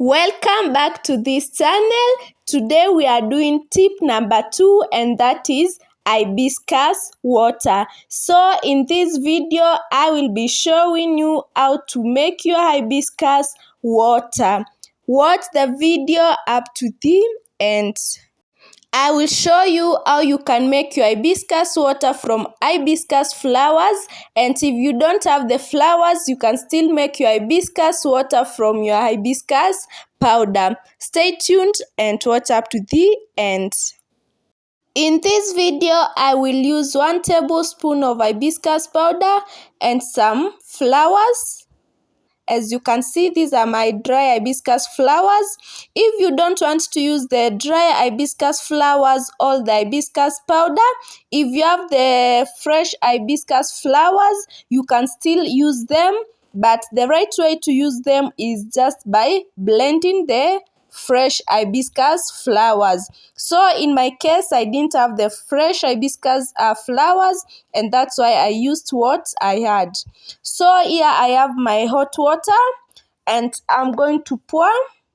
Welcome back to this channel. Today we are doing tip number 2, and that is hibiscus water. So in this video I will be showing you how to make your hibiscus water. Watch the video up to the end. I will show you how you can make your hibiscus water from hibiscus flowers, and if you don't have the flowers, you can still make your hibiscus water from your hibiscus powder. Stay tuned and watch up to the end. In this video, I will use 1 tablespoon of hibiscus powder and some flowers. As you can see, these are my dry hibiscus flowers. If you don't want to use the dry hibiscus flowers or the hibiscus powder, if you have the fresh hibiscus flowers, you can still use them. But the right way to use them is just by blending the fresh hibiscus flowers. So in my case, I didn't have the fresh hibiscus flowers, and that's why I used what I had. So here I have my hot water, and I'm going to pour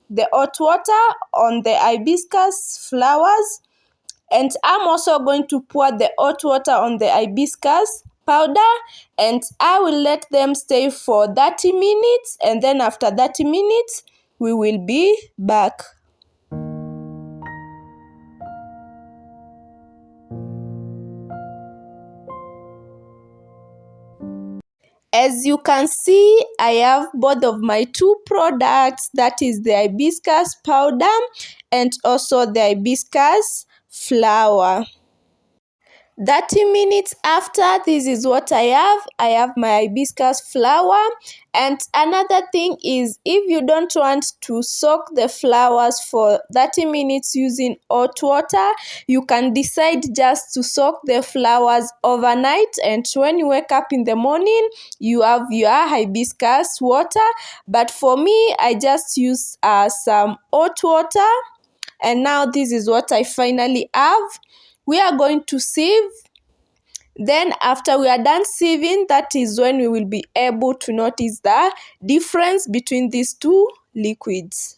the hot water on the hibiscus flowers, and I'm also going to pour the hot water on the hibiscus powder, and I will let them stay for 30 minutes, and then after 30 minutes we will be back. As you can see, I have both of my 2 products, that is the hibiscus powder and also the hibiscus flower. 30 minutes after, this is what I have. I have my hibiscus flower. And another thing is, if you don't want to soak the flowers for 30 minutes using hot water, you can decide just to soak the flowers overnight, and when you wake up in the morning, you have your hibiscus water. But for me, I just use some hot water, and now this is what I finally have. We are going to sieve. Then after we are done sieving, that is when we will be able to notice the difference between these 2 liquids.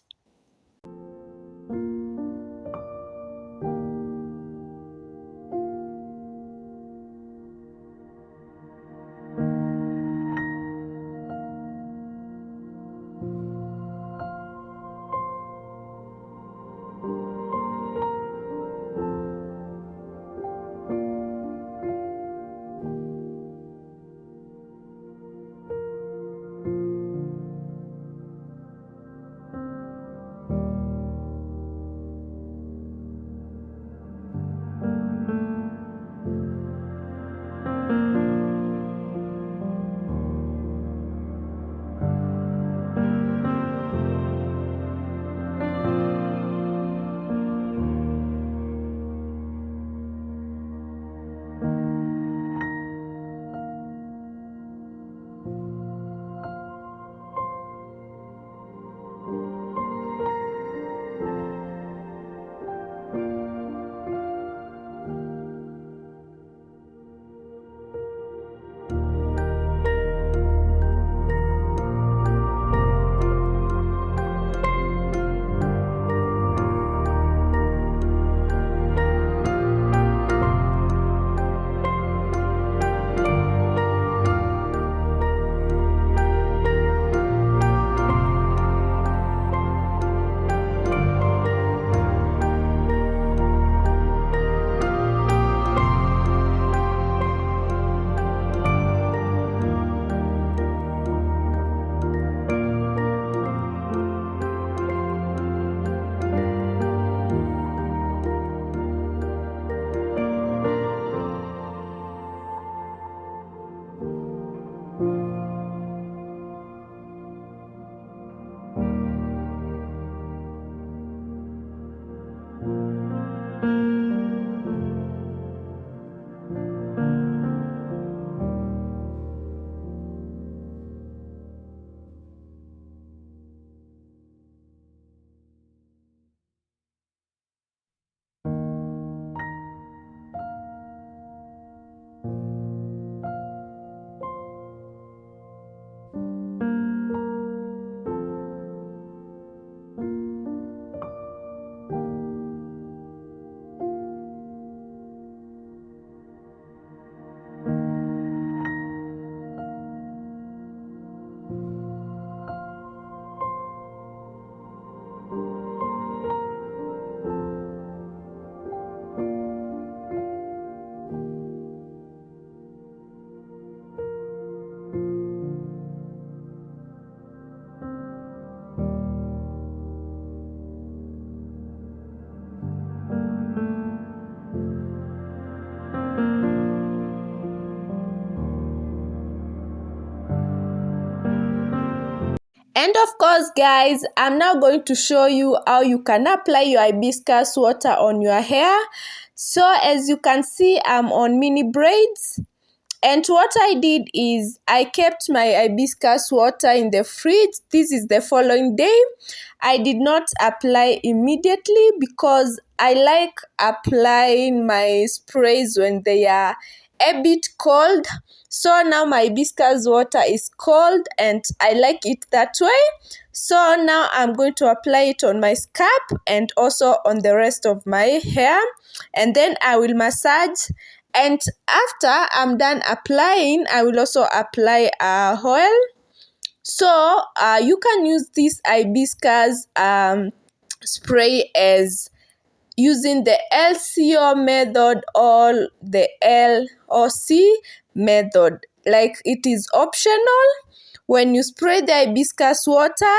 And of course, guys, I'm now going to show you how you can apply your hibiscus water on your hair. So as you can see, I'm on mini braids. And what I did is I kept my hibiscus water in the fridge. This is the following day. I did not apply immediately because I like applying my sprays when they are a bit cold. So now my hibiscus water is cold and I like it that way. So now I'm going to apply it on my scalp and also on the rest of my hair. And then I will massage. And after I'm done applying, I will also apply oil. So you can use this hibiscus spray as using the LCO method or the LOC method. Like, it is optional. When you spray the hibiscus water,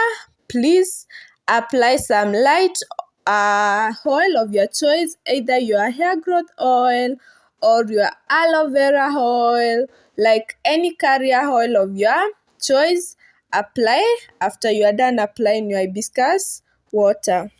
please apply some light oil of your choice, either your hair growth oil or your aloe vera oil, like any carrier oil of your choice. Apply after you are done applying your hibiscus water.